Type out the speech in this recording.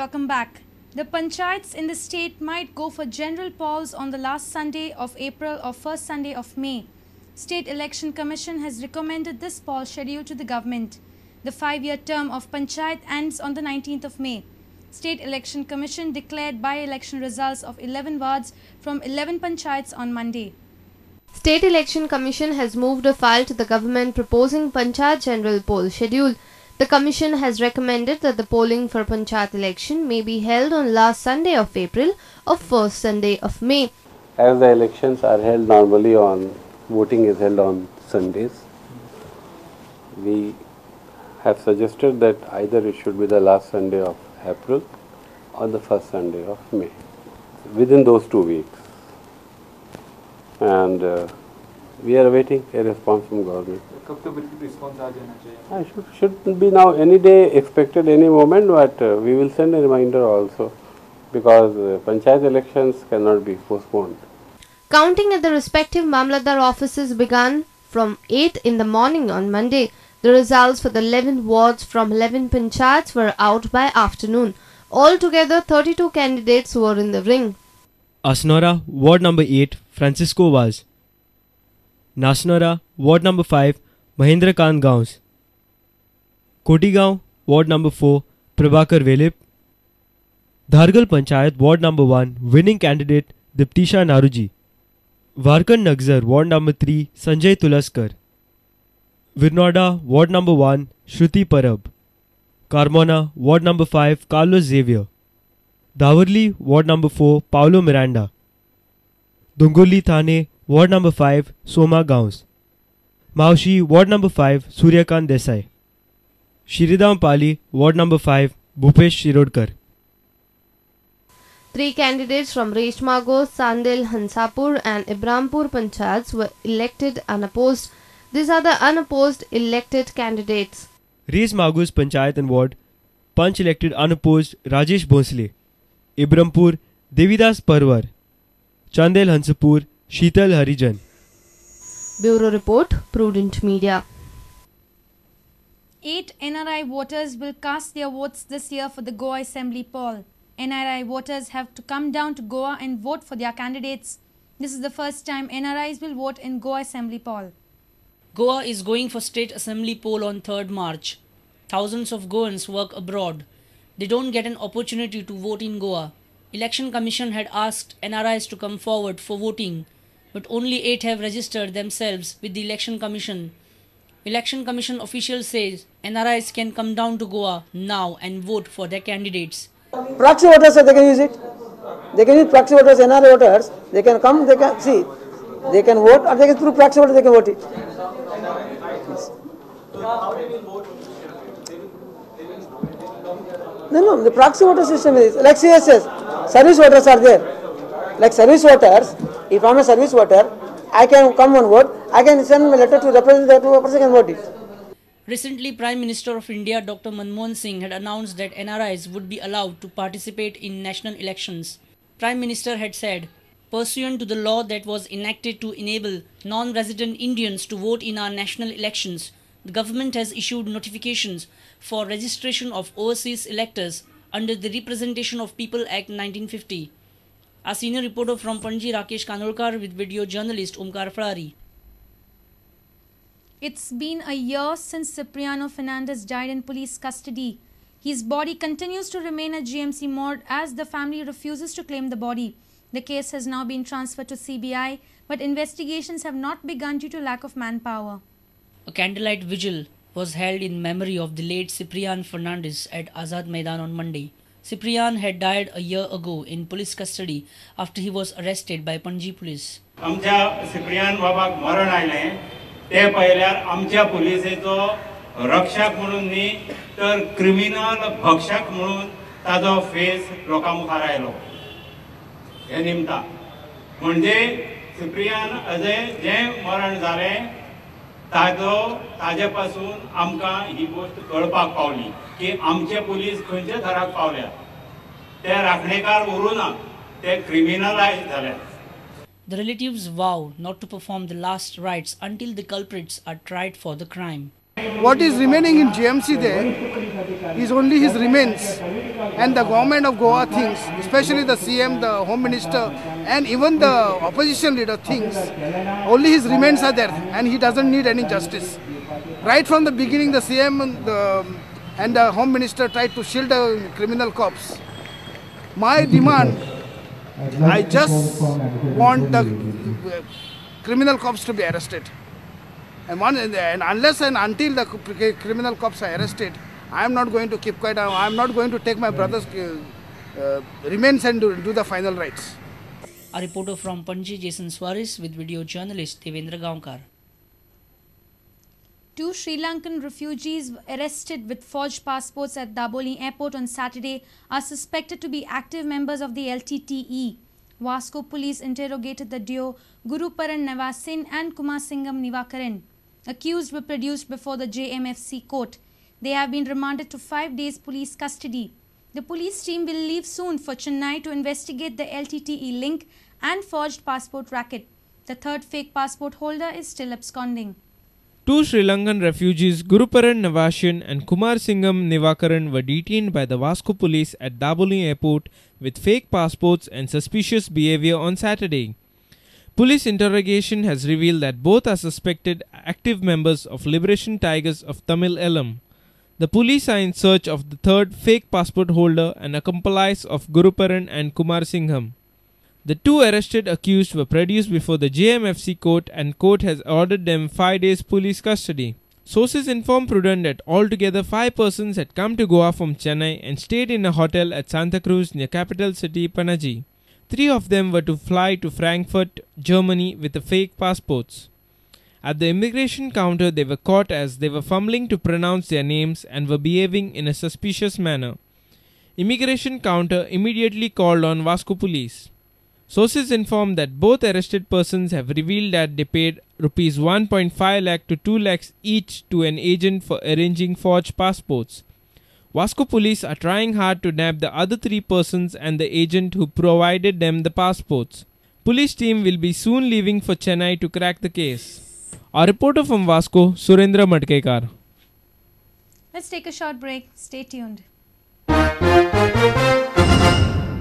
welcome back. The panchayats in the state might go for general polls on the last Sunday of April or first Sunday of May. State Election Commission has recommended this poll schedule to the government. The 5-year term of panchayat ends on the 19th of May. State Election Commission declared by-election results of 11 wards from 11 panchayats on Monday. State Election Commission has moved a file to the government proposing panchayat general poll schedule. The Commission has recommended that the polling for panchayat election may be held on last Sunday of April or first Sunday of May. As the elections are held normally voting is held on Sundays, we have suggested that either it should be the last Sunday of April or the first Sunday of May, within those 2 weeks. And we are awaiting a response from government. Should be now any day expected, any moment, but we will send a reminder also, because panchayat elections cannot be postponed. Counting at the respective Mamlatdar offices began from 8 in the morning on Monday. The results for the 11 wards from 11 panchayats were out by afternoon. Altogether, 32 candidates were in the ring. Asnora, Ward number 8, Francisco Vaz. Nasnora, Ward number 5, Mahendra Khan Gaons. Kotigaon, Ward number 4, Prabhakar Velip. Dhargal Panchayat, Ward number 1, winning candidate Diptisha Naruji. Varkan Nagzar, Ward number 3, Sanjay Tulaskar. Virnoda, Ward number 1, Shruti Parab. Carmona, Ward number 5, Carlos Xavier. Davarli, Ward number 4, Paulo Miranda. Dungoli Thane, Ward number 5, Soma Gaons. Maushi, Ward number 5, Suryakant Desai. Shiridam Pali, Ward number 5, Bhupesh Shirodkar. 3 candidates from Reshmago, Sandel, Hansapur and Ibrampur panchayats were elected unopposed. These are the unopposed elected candidates. Reshmago's Panchayat and Ward, Panch elected unopposed Rajesh Bhonsle. Ibrampur, Devidas Parwar. Chandel Hansapur, Sheetal Harijan. Bureau Report, Prudent Media. 8 NRI voters will cast their votes this year for the Goa Assembly poll. NRI voters have to come down to Goa and vote for their candidates. This is the first time NRIs will vote in Goa Assembly poll. Goa is going for State Assembly poll on 3rd March. Thousands of Goans work abroad. They don't get an opportunity to vote in Goa. Election Commission had asked NRIs to come forward for voting, but only 8 have registered themselves with the Election Commission. Election Commission officials say NRIs can come down to Goa now and vote for their candidates. Proxy voters, they can use it. They can use proxy voters, NRI voters. They can come, they can see. They can vote, or they can through proxy voters, they can vote it. No, the proxy voter system is like CSS. Service voters are there. Like service voters, if I am a service voter, I can come and vote. I can send a letter to represent that person can vote it. Recently, Prime Minister of India Dr. Manmohan Singh had announced that NRIs would be allowed to participate in national elections. Prime Minister had said, pursuant to the law that was enacted to enable non-resident Indians to vote in our national elections, the government has issued notifications for registration of overseas electors under the Representation of People Act 1950. Our senior reporter from Panji, Rakesh Kanolkar, with video journalist Omkar Farari. It's been a year since Cipriano Fernandez died in police custody. His body continues to remain at GMC morgue as the family refuses to claim the body. The case has now been transferred to CBI, but investigations have not begun due to lack of manpower. A candlelight vigil was held in memory of the late Ciprian Fernandez at Azad Maidan on Monday. Ciprian had died a year ago in police custody after he was arrested by Panji police. आमच्या सिप्रियान बाबाक मरण आयले ते पयल्यार आमच्या पुलिसेचो रक्षक म्हणून न्ही तर क्रिमिनल भक्षक म्हणून ताजो फेस लोकां मुखार आयलो हे निमता म्हणजे सिप्रियान अजय जे मरण जालें ताजे पासून आमकां ही गोष्ट कळपाक पावली की आमचे पुलीस खंयच्या थराक पावल्या ते राखणेकार उरूना ते क्रिमिनलायज जाल्यात. The relatives vow not to perform the last rites until the culprits are tried for the crime. What is remaining in GMC there is only his remains, and the government of Goa thinks, especially the CM, the Home Minister, and even the opposition leader thinks only his remains are there and he doesn't need any justice. Right from the beginning, the CM and the Home Minister tried to shield the criminal cops. My demand, I just want the criminal cops to be arrested. And unless and until the criminal cops are arrested, I am not going to keep quiet. I am not going to take my brother's remains and do the final rites. A reporter from Panji, Jason Suarez, with video journalist Devendra Gaonkar. 2 Sri Lankan refugees arrested with forged passports at Daboli airport on Saturday are suspected to be active members of the LTTE. Vasco police interrogated the duo Guruparan Navasin and Kumasingam Nivakaran. Accused were produced before the JMFC court. They have been remanded to 5 days police custody. The police team will leave soon for Chennai to investigate the LTTE link and forged passport racket. The third fake passport holder is still absconding. 2 Sri Lankan refugees Guruparan Navasyan and Kumar Singham Nivakaran were detained by the Vasco police at Daboli airport with fake passports and suspicious behavior on Saturday. Police interrogation has revealed that both are suspected active members of Liberation Tigers of Tamil Elam. The police are in search of the third fake passport holder and accomplice of Guruparan and Kumar Singham. The 2 arrested accused were produced before the JMFC court and court has ordered them 5 days police custody. Sources inform Prudent that altogether 5 persons had come to Goa from Chennai and stayed in a hotel at Santa Cruz near capital city Panaji. 3 of them were to fly to Frankfurt, Germany with the fake passports. At the immigration counter they were caught as they were fumbling to pronounce their names and were behaving in a suspicious manner. Immigration counter immediately called on Vasco police. Sources inform that both arrested persons have revealed that they paid Rs 1.5 lakh to 2 lakhs each to an agent for arranging forged passports. Vasco police are trying hard to nab the other 3 persons and the agent who provided them the passports. Police team will be soon leaving for Chennai to crack the case. Our reporter from Vasco, Surendra Madkekar. Let's take a short break. Stay tuned.